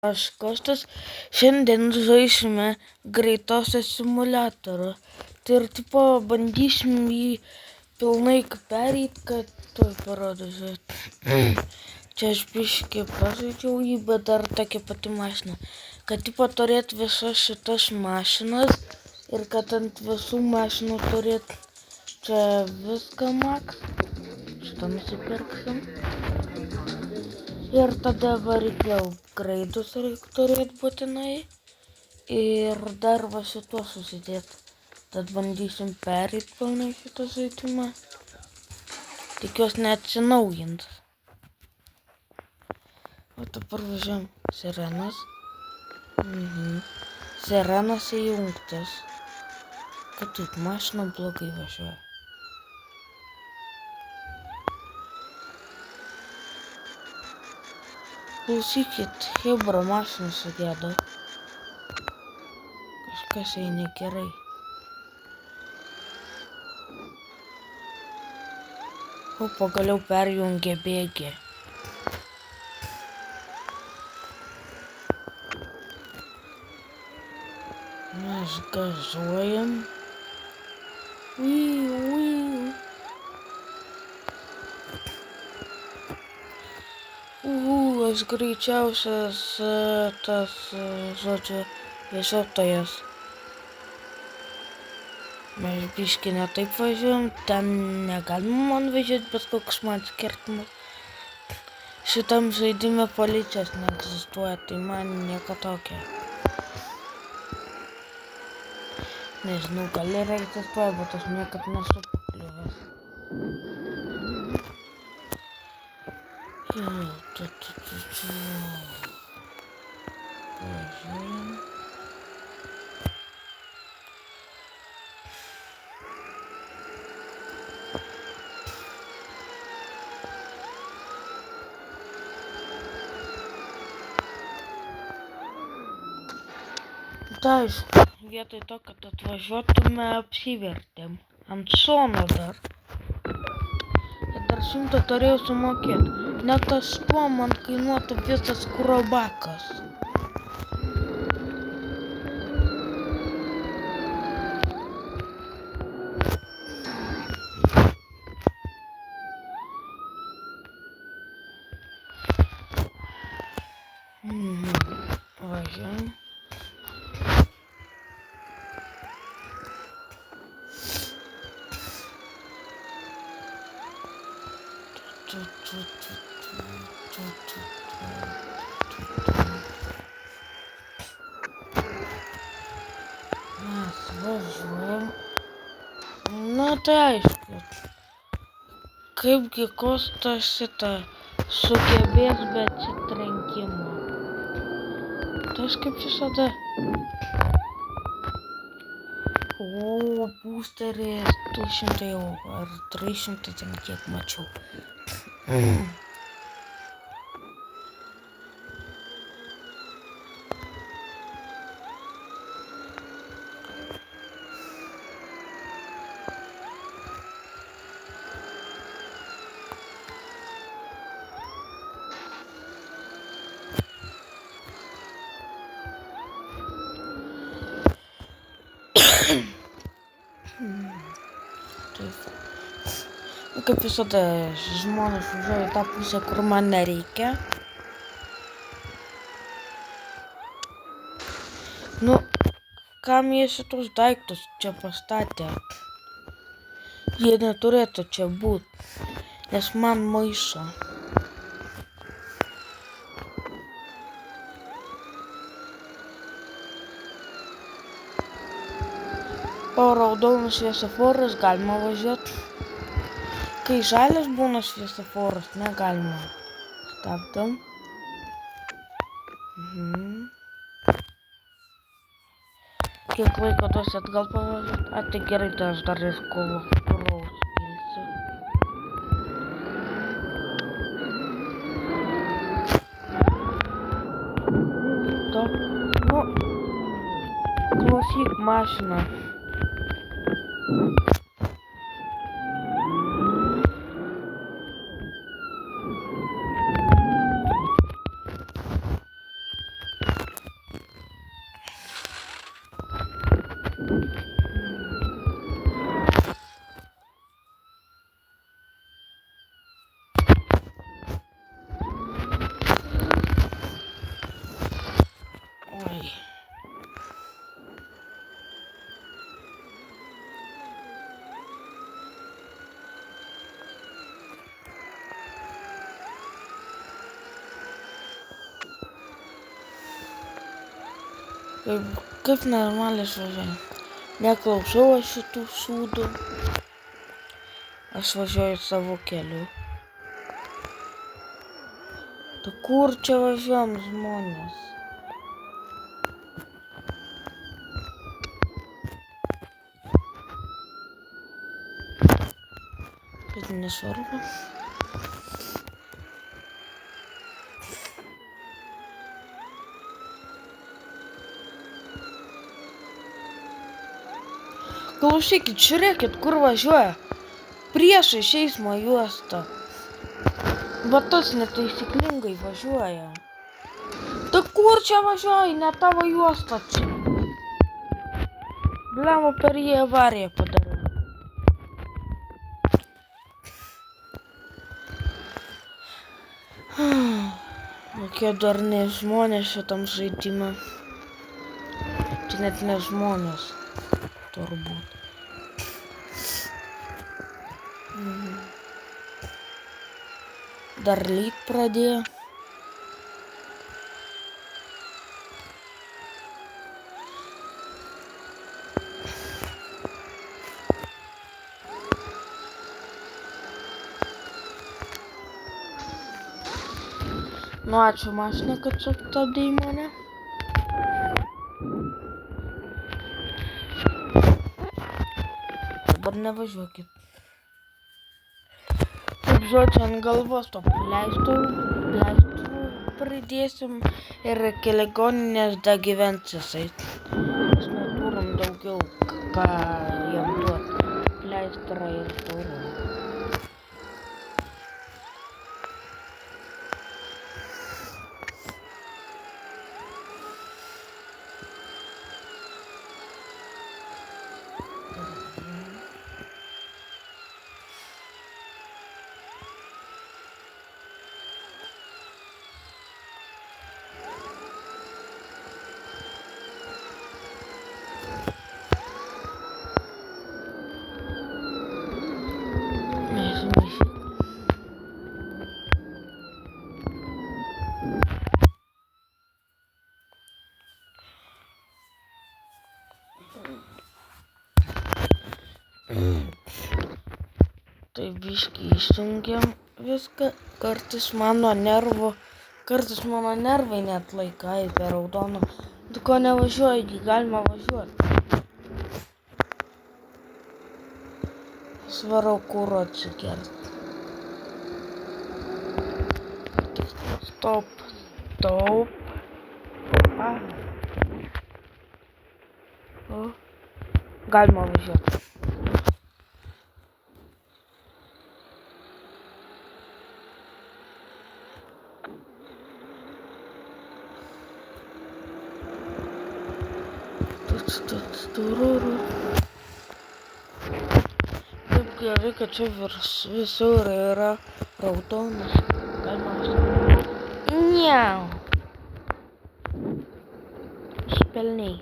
Aš Kostas, šiandien žaisime greitosios simuliatorių. Tai ir tipo bandysim jį pilnai pereit, kad tuoj parodysiu. Čia aš biškį pažaidžiau jį, bet dar tokia pati mašina. Kad tipo turėt visas šitas mašinas ir kad ant visų mašinų turėt čia viską max. Šitą nusipirksim. Ir tada variklio graidus reikia turėti būtinai. Ir dar va šituo susidėt. Tad bandysim pereit pilnai šitą žaidimą. Tikiuosi neatsinaujint. O dabar važiuojam sirenas. Sirenas įjungtas. Kad taip mašina blogai važiuoja. Klausykit, hebra mašina sugedo. Kažkas jai negerai. O pagaliau perjungė bėgį. Mes gazuojam. Aš greičiausias tas, žodžiu, važiuotojas. Mes biškį ne taip važiuojam, ten negalima man važiuoti, bet koks man skirtumas. Šitam žaidime policijos neegzistuoja, tai man nieko tokio. Nežinau, gal ir egzistuoja, bet aš niekad nesu pakliuvęs. Važiuojam. Tai vietoj to, kad atvažiuotume, apsivertėm. Ant šono dar. Ir dar 100 turėjau sumokėti. Net tas tuo man kainuotų visas kuro bakas. Važiuojam. Mes važiuojam. Na tai aišku. Kaipgi Kostas šitą sugebės be atsitrenkimo. Tai aš kaip visada. O, būsteris 200 eurų ar 300 ten kiek mačiau. Kaip visada žmonės važiuoja į tą pusę, kur man nereikia. Nu, kam jie šitus daiktus čia pastatė? Jie neturėtų čia būti, nes man maišo. O raudonas šviesoforas galima važiuoti. Kai žalias būna šviesoforas, negalima. Stabdom. Kiek laiko duosi atgal pavažiuoti? A, tai gerai, tai aš dar ir kuro užpilsiu. Stop. Nu, klausyk mašiną. Oi. Kaip normaliai važiuoju. Neklausau aš šitų šūdų. Aš važiuoju savo keliu. Tai kur čia važiuojam žmonės? Bet nesvarbu. Klausykit, žiūrėkit, kur važiuoja. Priešais eismo juostą. Va tas netaisyklingai važiuoja. Tai kur čia važiuoji, ne tavo juosta čia. Blemo, per jį avariją padariau. Kokie dar ne žmonės šitam žaidime. Čia net ne žmonės. Turbūt. Dar lyt pradėjo. Nu ačiū mašinai, kad sustabdei mane. Dabar nevažiuokit. Taip žodžiu, ant galvos to pleistrų pridėsim ir iki ligoninės dagyvens jisai. Mes neturim daugiau ką jam duoti. Pleistrą ir turim. Tai biškį išjungiam viską. Kartais mano nervai net laikai per raudoną. Tu ko nevažiuoji, galima važiuoti. Svarau kuro atsigert. Stop. Galima važiuoti. Taip gerai, kad čia visur yra raudonas. Galima važiuoti. Niau. Špelniai.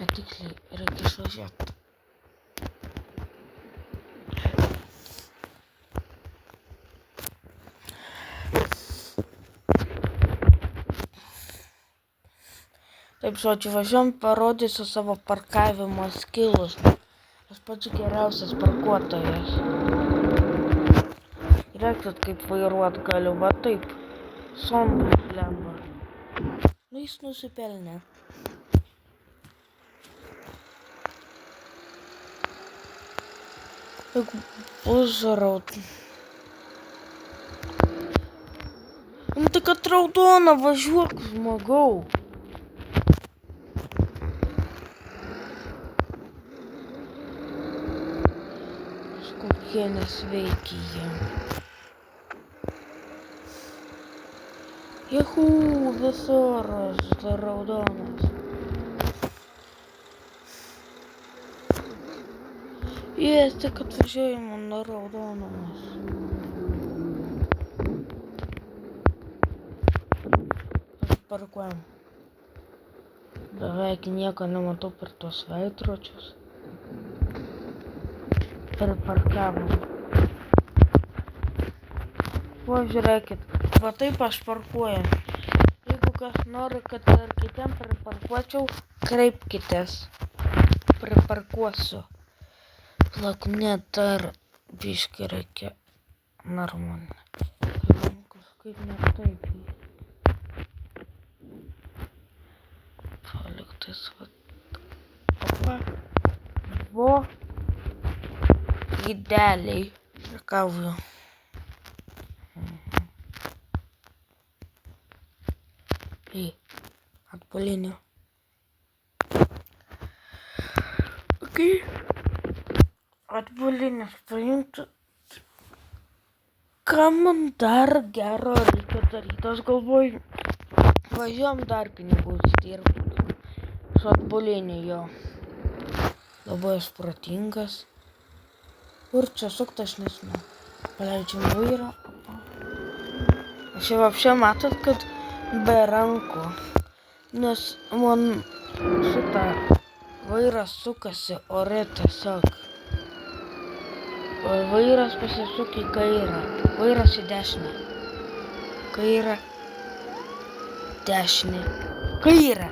Tiksliai, reikia išvažiuoti. Taip, žodžiu, važiuojam, parodysiu savo parkavimo skilus. Aš pats geriausias parkuotojas. Žiūrėkit, kaip vairuot galiu, va taip. Sombus lemba. Nu, jis nusipelnė. Jeigu užraut. Nu, tai kad raudona, važiuok, žmogau. Kažkokie nesveiki jie. Juhu, visur raudonas. Jis tik atvažiavimo nuo raudonas. Parkuojam. Beveik nieko nematau per tuos veidrodžius. Priparkavom. Va, žiūrėkit, va taip aš parkuoju. Jeigu kas nori, kad ir kitiem priparkuočiau, kreipkitės. Priparkuosiu. Plak, ne dar biškį reikia normaliai. Kažkaip ne taip. Paliktais va. Opa. Vo. Idealiai. Rekauju. Atbulinio. Okay. Atbulinis paimti. Ką man dar gero reikia daryti? Aš galvoju, važiuojam dar pinigus dirbti. Su atbuliniu jo. Labai aš protingas. Kur čia sukti, aš nežinau. Paleidžiam vairą. Aš jau apšia matot, kad be rankų. Nes man šitą vairas sukasi ore tiesiog. Vairas pasisuka į kairę. Vairas į dešinę. Kairę. Dešinė. Kairę.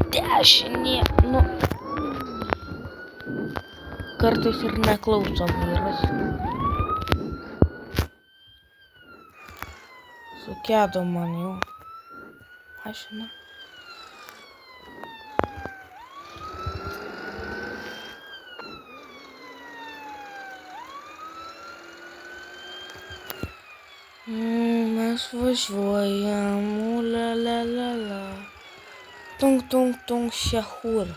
Dešinė. Nu. Kartais ir neklauso vairas. Sukedo man jau mašina. Mes važiuojam, la la la la. Tung tung tung šehur.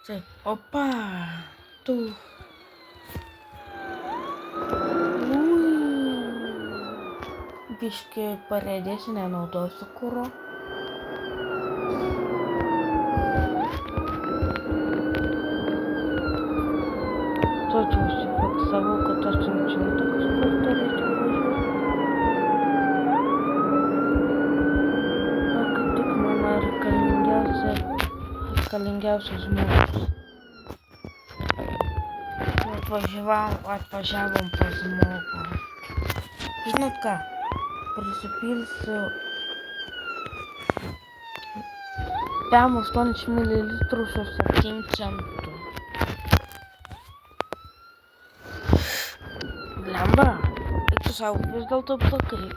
Taip, opa. Tu. Biškį paredėsi, nenaudosiu kuro. Točiau užsifiksavau, kad aš anksčiau kažkur turėčiau važiuoti. Kaip tik mano reikalingiausias žmogus. Atvažiavom pas žmogų. Žinot ką? Prisipilsiu 8 ml su 7 centų. Blemba, eik tu savo, vis dėlto plakai.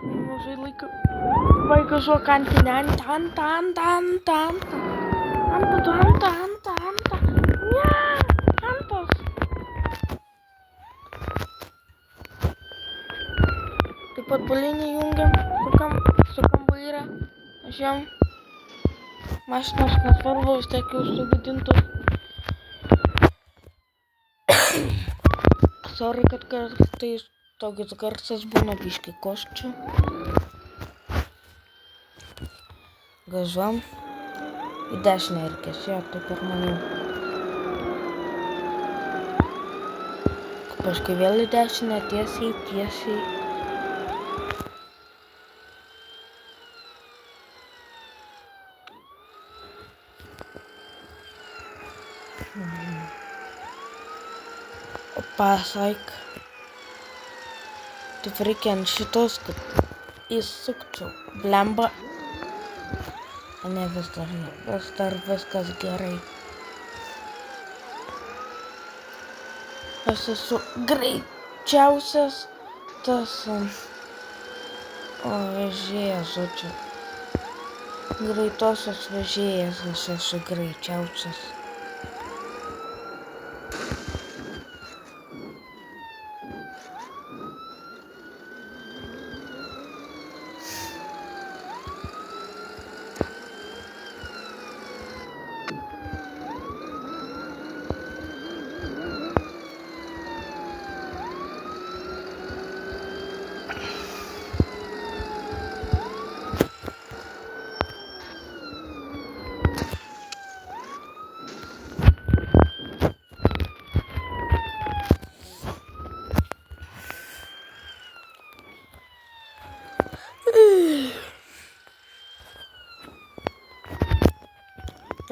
Mažai laiko. Vaikas žuokantinė, anta. Ne, antas. Taip pat bulinį jungiam, sukam vairą, važiuojam. Mašinos nesvarbu, vis tiek jau sugadintos. Sorry, kad kartais tokius garsas būna biškį koščių. Gažuom. Į dešinę reikės, jo, taip ir maniau. Paskui vėl į dešinę, tiesiai. Pasaik. Taip reikia ant šitos, kad įsukčiau. Blemba. Ne, vis dar viskas gerai. Aš esu greičiausias tas vežėjas, žodžiu. Greitosios vežėjas, aš esu greičiausias.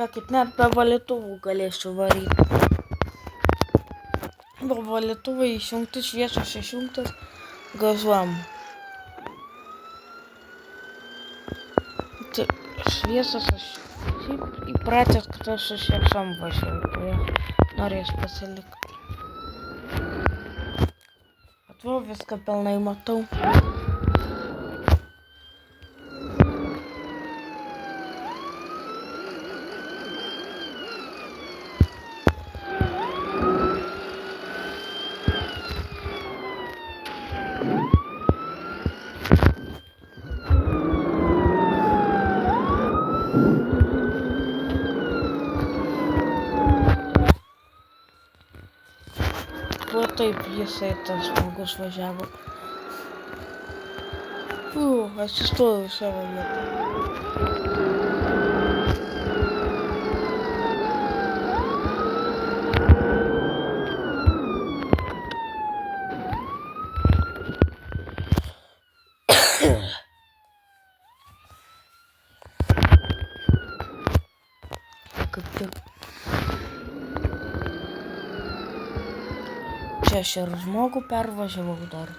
Žiūrėkit, net be valytuvų galėsiu varyti. Be valytuvai išjungti, šviesos išjungtas, gazuojam. Tai šviesas aš šiaip įpratęs, kad aš su šviesom važiuoju, tai norės pasilikti. Atvo viską pilnai matau. Va taip jisai tas žmogus važiavo. Atsistojau į savo vietą. Kaip tik. Čia aš ir žmogų pervažiavau dar.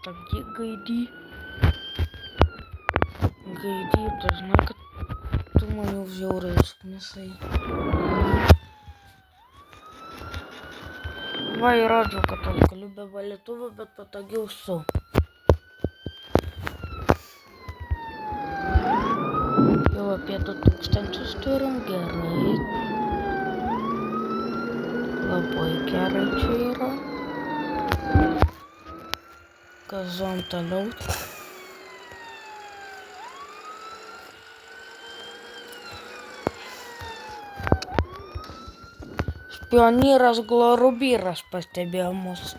Так, Гайди. Гайди, ты знаешь, как ты мою взял рейс. Va ir rodžiau, kad aš galiu be valytuvų, bet patogiau su. Jau apie 2000 turim, gerai. Labai gerai čia yra. Gazuojam toliau. Pioniras Glorubyras pastebėjo mus.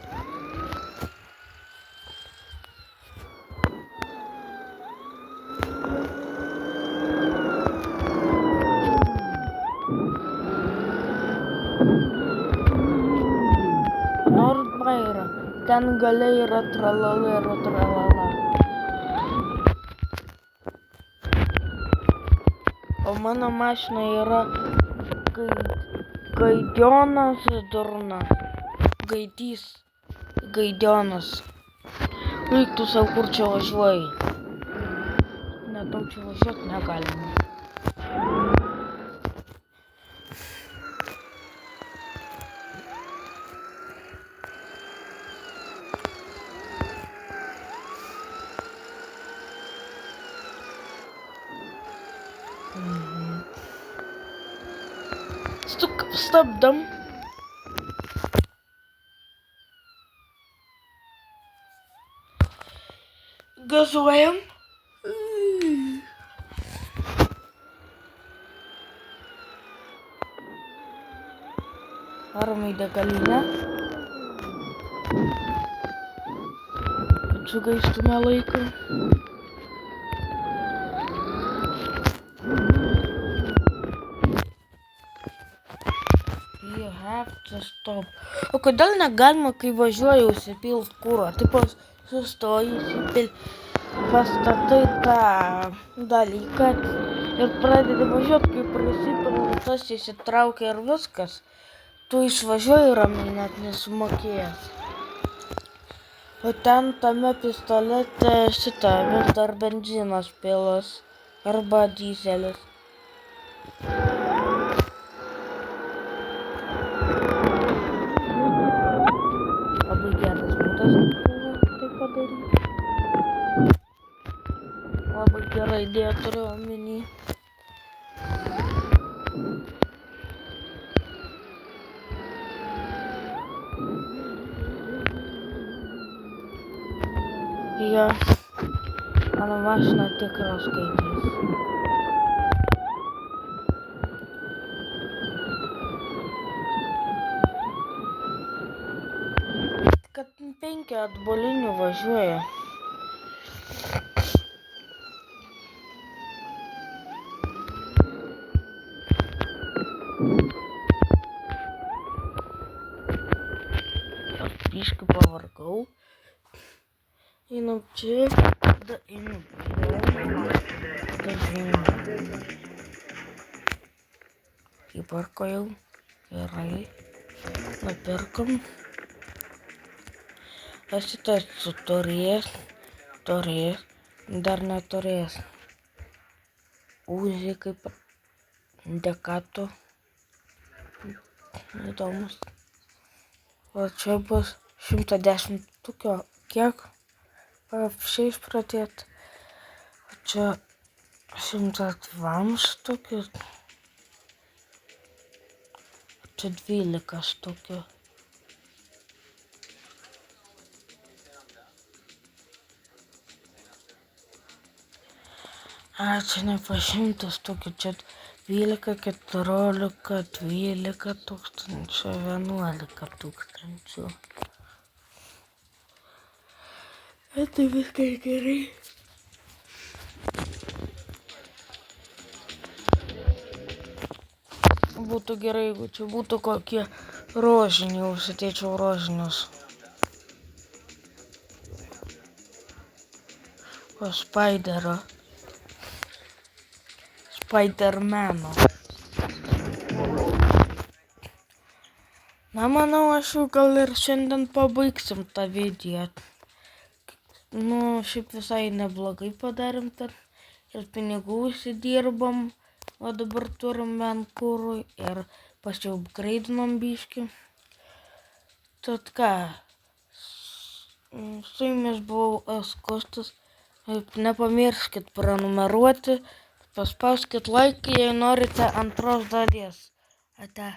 Nordbaira. Ten gale yra tralala ir tralala. O mano mašina yra Gaidionas durna. Gaidionas. Reiktų savo, kur čia važiuoji. Nedaug čia važiuoti negalima. Stabdom. Gazuojam. Varom į degalinę. Kad sugaistume laiką. Stop. O kodėl negalima, kai važiuoju, įsipilt kuro? Taip sustoji, pastatai tą dalyką ir pradedi važiuoti, kai prisipila, tas įsitraukia ir viskas. Tu išvažiuoji ramiai, net nesumokėjęs. O ten tame pistolete vis dar benzinas pilas arba dyzelis. Labai gera idėja, turiu omeny. Jo, mano mašina tikras skaitys. Kad 5 atbolinių važiuoja. Biškai pavargau. Einam čia, tada einam prie. Tada žiūrim. Įparko jau. Gerai. Nupirkom. Šitas turės. Dar neturės. Uzi kaip dekatų. Įdomus. O čia bus 110 tūkio. Kiek? Šiais pradėt. O čia 102 tūkio. O čia 12 tūkio. Čia ne po 100 tūkio, čia 12, 14, 12 tūkstančių, 11 tūkstančių. Tai viskas gerai. Būtų gerai, jeigu čia būtų kokie rožiniai, užsidėčiau rožinius. O Spidermano. Na, manau, aš jau gal ir šiandien pabaigsim tą video. Šiaip visai neblogai padarėm ten. Ir pinigų įsidirbom. O dabar turim Vancouver'ui ir pasiupgraidinom biškį. Tad ką, su jumis buvau aš Kostas. Nepamirškit prenumeruoti, paspauskit laiką, jei norite antros dalies. Ate.